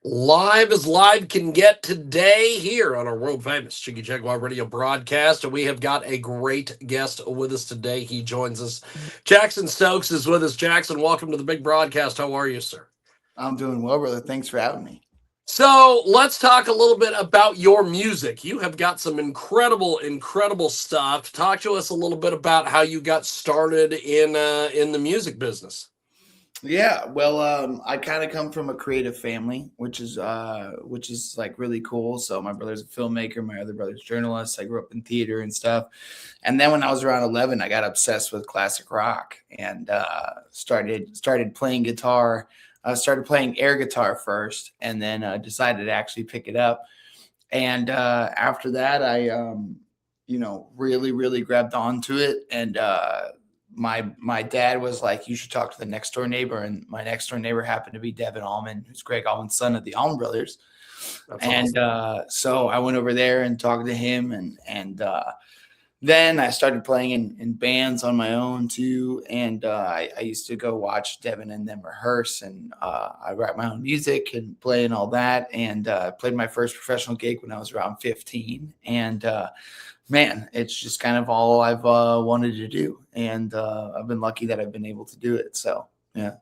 Live as live can get today here on our world famous KJAG radio broadcast. And we have got a great guest with us today. He joins us. Jackson Stokes is with us. Jackson, welcome to the big broadcast. How are you, sir? I'm doing well, brother. Thanks for having me. So let's talk a little bit about your music. You have got some incredible stuff. Talk to us a little bit about how you got started in the music business. Yeah, well, I kind of come from a creative family, which is like really cool. So my brother's a filmmaker, my other brother's a journalist. I grew up in theater and stuff, and then when I was around 11, I got obsessed with classic rock and started playing guitar. I started playing air guitar first, and then decided to actually pick it up. And after that, I really grabbed onto it. And my dad was like, "You should talk to the next door neighbor." And my next door neighbor happened to be Devin Allman, who's Greg Allman's son of the Allman Brothers. That's And awesome. so I went over there and talked to him, and then I started playing in bands on my own too. And I used to go watch Devin and them rehearse, and I write my own music and play and all that. And played my first professional gig when I was around 15. And man, it's just kind of all I've wanted to do. And I've been lucky that I've been able to do it. So, yeah.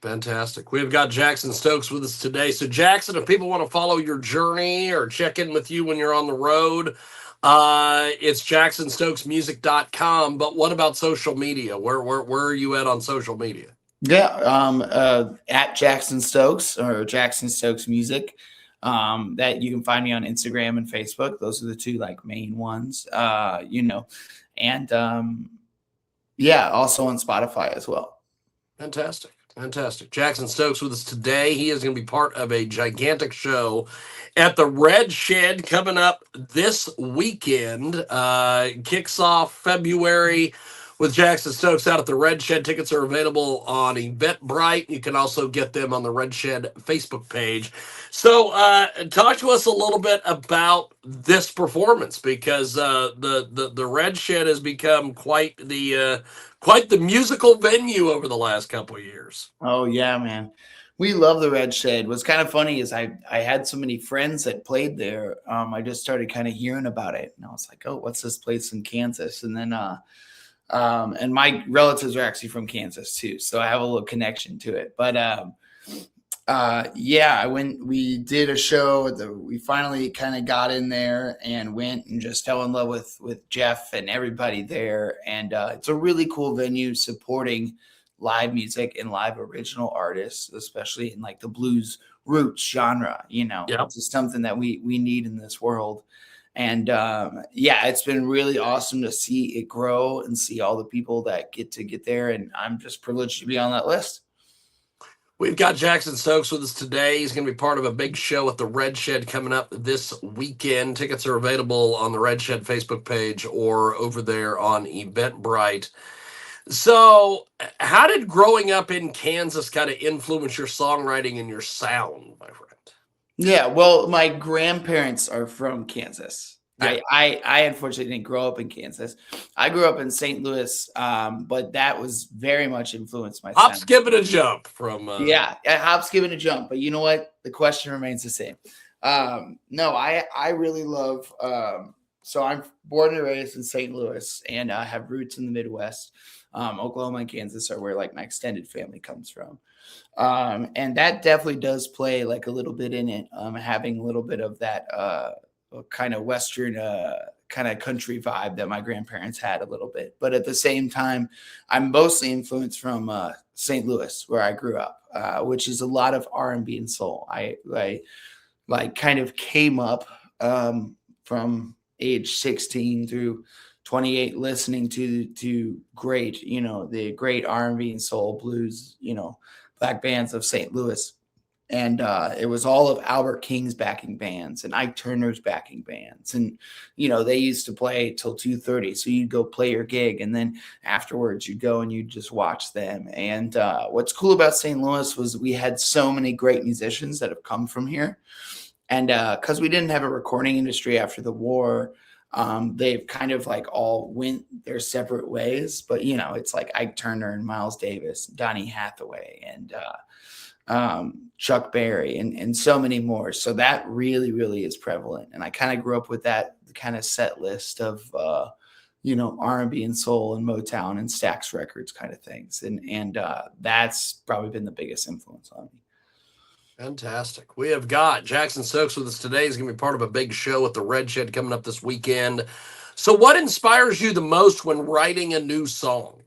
Fantastic. We've got Jackson Stokes with us today. So, Jackson, if people want to follow your journey or check in with you when you're on the road, it's jacksonstokesmusic.com. But what about social media? Where are you at on social media? Yeah, at Jackson Stokes or Jackson Stokes Music. That you can find me on Instagram and Facebook. Those are the two like main ones. And yeah, also on Spotify as well. Fantastic. Fantastic. Jackson Stokes with us today. He is going to be part of a gigantic show at the Red Shed coming up this weekend. Kicks off February with Jackson Stokes out at the Red Shed. Tickets are available on Eventbrite. You can also get them on the Red Shed Facebook page. So, talk to us a little bit about this performance because the Red Shed has become quite the musical venue over the last couple of years. Oh yeah, man. We love the Red Shed. What's kind of funny is I had so many friends that played there. I just started kind of hearing about it, and I was like, "Oh, what's this place in Kansas?" And then and my relatives are actually from Kansas too, so I have a little connection to it. But yeah, we did a show. We finally kind of got in there and went and just fell in love with Jeff and everybody there. And it's a really cool venue supporting live music and live original artists, especially in like the blues roots genre. Yep. It's just something that we need in this world. And yeah, it's been really awesome to see it grow and see all the people that get there. And I'm just privileged to be on that list. We've got Jackson Stokes with us today. He's going to be part of a big show at the Red Shed coming up this weekend. Tickets are available on the Red Shed Facebook page or over there on Eventbrite. So, how did growing up in Kansas kind of influence your songwriting and your sound, my friend? Yeah, well, my grandparents are from Kansas. Yeah. I unfortunately didn't grow up in Kansas. I grew up in St. Louis, but that was very much influenced my Hop, sound. skip, and a jump from. Yeah, hop's given a jump, but you know what? The question remains the same. No, I really love. So I'm born and raised in St. Louis, and I have roots in the Midwest. Oklahoma and Kansas are where like my extended family comes from. And that definitely does play like a little bit in it, having a little bit of that kind of Western kind of country vibe that my grandparents had a little bit. But at the same time, I'm mostly influenced from St. Louis, where I grew up, which is a lot of R&B and soul. I like kind of came up from age 16 through 28 listening to great, the great R&B and soul blues, black bands of St. Louis. And it was all of Albert King's backing bands and Ike Turner's backing bands. And, they used to play till 2:30. So you'd go play your gig. And then afterwards you'd go and you'd just watch them. And what's cool about St. Louis was we had so many great musicians that have come from here. And because we didn't have a recording industry after the war, they've kind of like all went their separate ways. But, it's like Ike Turner and Miles Davis, Donny Hathaway, and Chuck Berry, and so many more. So that really, really is prevalent. And I kind of grew up with that kind of set list of, R&B and soul and Motown and Stax Records kind of things. And that's probably been the biggest influence on me. Fantastic. We have got Jackson Stokes with us today. He's going to be part of a big show at the Red Shed coming up this weekend. So, what inspires you the most when writing a new song?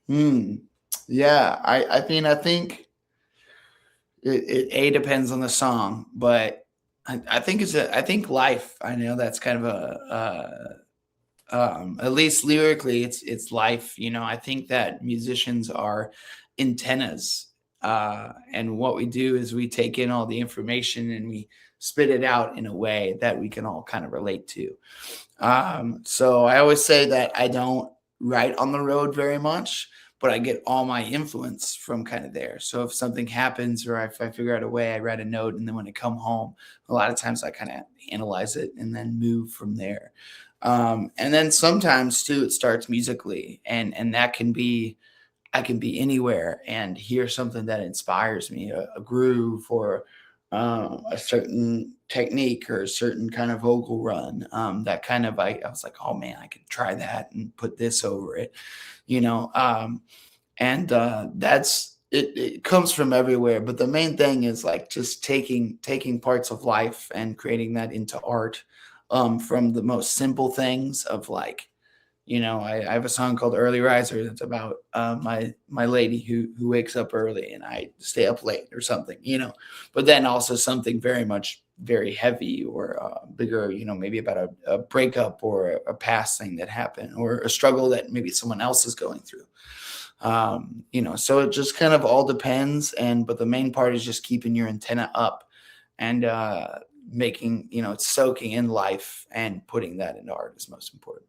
Yeah, I mean, I think it depends on the song, but I think I think life. I know that's kind of at least lyrically, it's life. I think that musicians are antennas, and what we do is we take in all the information and we spit it out in a way that we can all kind of relate to. So I always say that I don't write on the road very much, but I get all my influence from kind of there. So if something happens or if I figure out a way, I write a note, and then when I come home, a lot of times I kind of analyze it and then move from there. And then sometimes too, it starts musically, and that can be, I can be anywhere and hear something that inspires me, a groove or a certain technique or a certain kind of vocal run. That kind of, I was like, oh man, I could try that and put this over it, you know. And that's it. It comes from everywhere, but the main thing is like just taking parts of life and creating that into art. From the most simple things of like, I have a song called Early Riser that's about my lady who wakes up early and I stay up late or something. But then also something very heavy or bigger, maybe about a breakup or a past thing that happened or a struggle that maybe someone else is going through. So it just kind of all depends. But the main part is just keeping your antenna up and making, soaking in life and putting that into art is most important.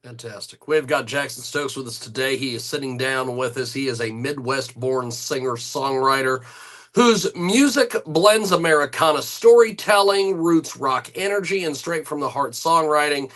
Fantastic. We've got Jackson Stokes with us today. He is sitting down with us. He is a Midwest-born singer-songwriter whose music blends Americana storytelling, roots rock energy, and straight-from-the-heart songwriting.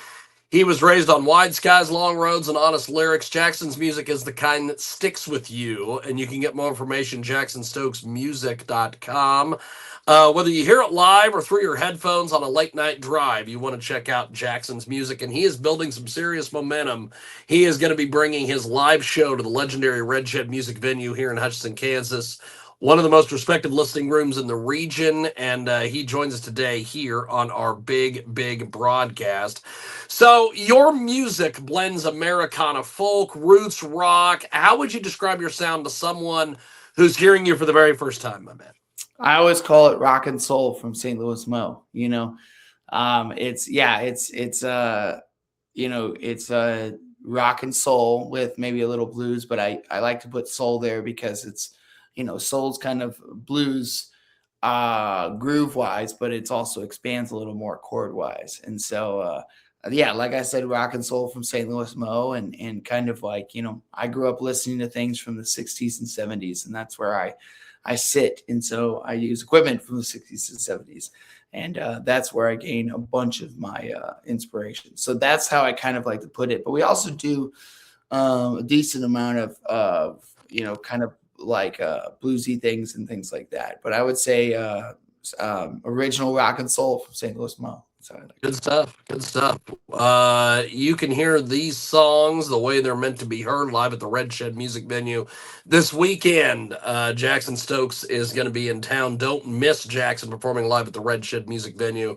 He was raised on wide skies, long roads, and honest lyrics. Jackson's music is the kind that sticks with you, and you can get more information jacksonstokesmusic.com. Whether you hear it live or through your headphones on a late night drive, you want to check out Jackson's music, and he is building some serious momentum. He is going to be bringing his live show to the legendary Red Shed Music Venue here in Hutchinson, Kansas, one of the most respected listening rooms in the region, and he joins us today here on our big broadcast. So your music blends Americana folk, roots rock. How would you describe your sound to someone who's hearing you for the very first time, my man? I always call it rock and soul from St. Louis Mo. It's rock and soul with maybe a little blues, but I like to put soul there because it's, soul's kind of blues groove wise, but it's also expands a little more chord wise. And so like I said, rock and soul from St. Louis Mo, and kind of like, I grew up listening to things from the 60s and 70s, and that's where I sit. And so I use equipment from the 60s and 70s. And that's where I gain a bunch of my inspiration. So that's how I kind of like to put it. But we also do a decent amount of kind of like bluesy things and things like that. But I would say original rock and soul from St. Louis Mo. Good stuff. You can hear these songs the way they're meant to be heard live at the Red Shed Music Venue this weekend. Jackson Stokes is going to be in town. Don't miss Jackson performing live at the Red Shed Music Venue.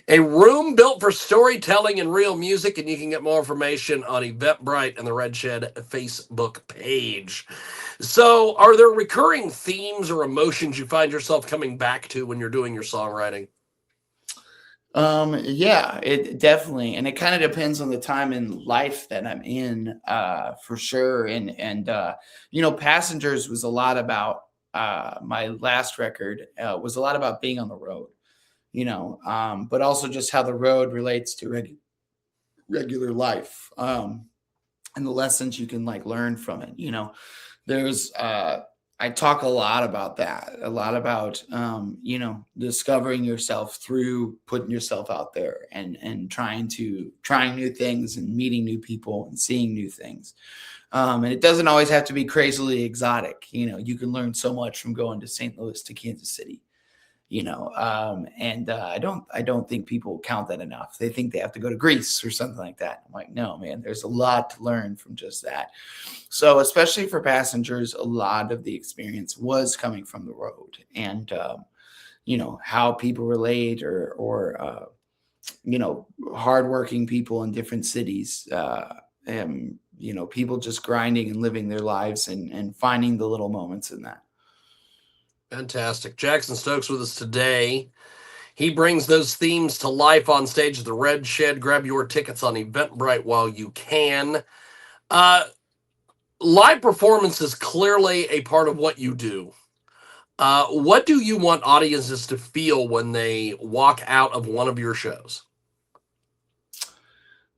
A room built for storytelling and real music, and you can get more information on Eventbrite and the Red Shed Facebook page. So, are there recurring themes or emotions you find yourself coming back to when you're doing your songwriting? Yeah, it definitely, and it kind of depends on the time in life that I'm in, for sure. And Passengers was a lot about, my last record, was a lot about being on the road, but also just how the road relates to regular life, and the lessons you can like learn from it. There's, I talk a lot about that, a lot about, discovering yourself through putting yourself out there and trying new things and meeting new people and seeing new things. And it doesn't always have to be crazily exotic. You can learn so much from going to St. Louis to Kansas City. And I don't think people count that enough. They think they have to go to Greece or something like that. I'm like, no, man, there's a lot to learn from just that. So especially for passengers, a lot of the experience was coming from the road, and how people relate, or hardworking people in different cities, and people just grinding and living their lives and finding the little moments in that. Fantastic. Jackson Stokes with us today. He brings those themes to life on stage at the Red Shed. Grab your tickets on Eventbrite while you can. Live performance is clearly a part of what you do. What do you want audiences to feel when they walk out of one of your shows?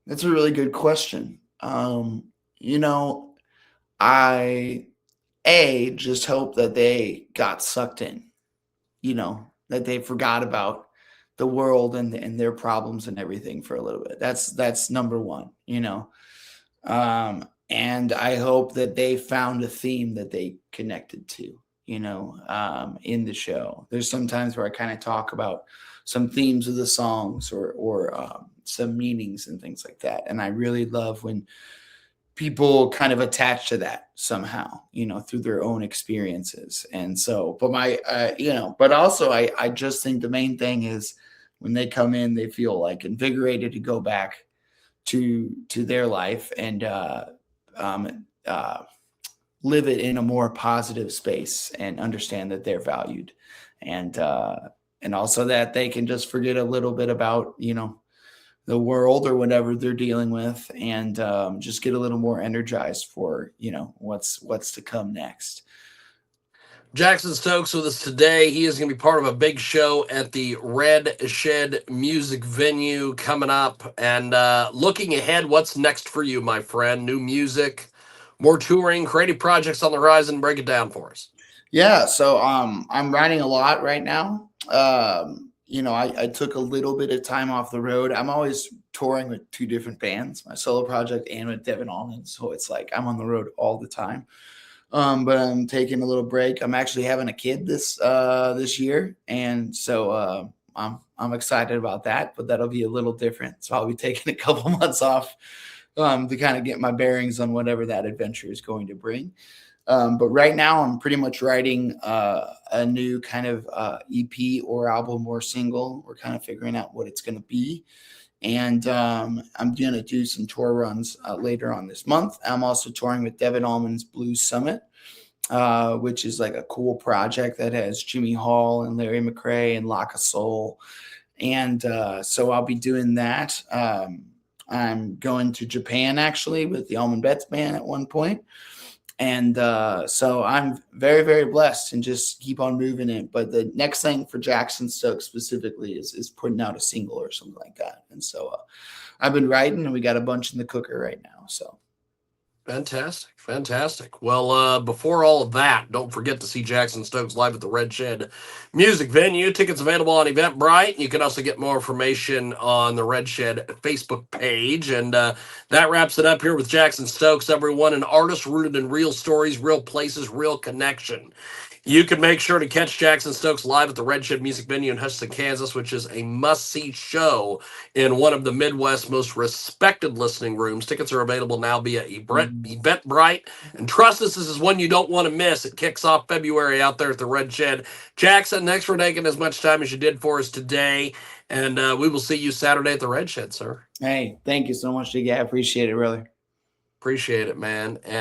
That's a really good question. I just hope that they got sucked in, that they forgot about the world and their problems and everything for a little bit. That's number one. And I hope that they found a theme that they connected to, in the show. There's sometimes where I kind of talk about some themes of the songs or some meanings and things like that. And I really love when people kind of attach to that somehow, through their own experiences. And so, but also I just think the main thing is when they come in, they feel like invigorated to go back to their life and live it in a more positive space and understand that they're valued, and also that they can just forget a little bit about the world or whatever they're dealing with, and just get a little more energized for what's to come next. Jackson Stokes with us today. He is going to be part of a big show at the Red Shed Music Venue coming up. And looking ahead, what's next for you, my friend? New music, more touring, creative projects on the horizon. Break it down for us. Yeah, so I'm writing a lot right now. I took a little bit of time off the road. I'm always touring with two different bands, my solo project and with Devin Allman. So it's like I'm on the road all the time. But I'm taking a little break. I'm actually having a kid this year, and so I'm excited about that. But that'll be a little different. So I'll be taking a couple months off to kind of get my bearings on whatever that adventure is going to bring. But right now, I'm pretty much writing a new kind of EP or album or single. We're kind of figuring out what it's going to be. And I'm going to do some tour runs later on this month. I'm also touring with Devin Allman's Blues Summit, which is like a cool project that has Jimmy Hall and Larry McRae and Laka Soul. And so I'll be doing that. I'm going to Japan, actually, with the Allman Betts Band at one point. And so I'm very, very blessed and just keep on moving it. But the next thing for Jackson Stokes specifically is putting out a single or something like that. And so I've been writing, and we got a bunch in the cooker right now. So Fantastic. Well, before all of that, don't forget to see Jackson Stokes live at the Red Shed Music Venue. Tickets available on Eventbrite. You can also get more information on the Red Shed Facebook page. And that wraps it up here with Jackson Stokes, everyone. An artist rooted in real stories, real places, real connection. You can make sure to catch Jackson Stokes live at the Red Shed Music Venue in Hutchinson, Kansas, which is a must-see show in one of the Midwest's most respected listening rooms. Tickets are available now via Eventbrite. And trust us, this is one you don't want to miss. It kicks off February out there at the Red Shed. Jackson, thanks for taking as much time as you did for us today. And we will see you Saturday at the Red Shed, sir. Hey, thank you so much, JG. I appreciate it, really. Appreciate it, man. And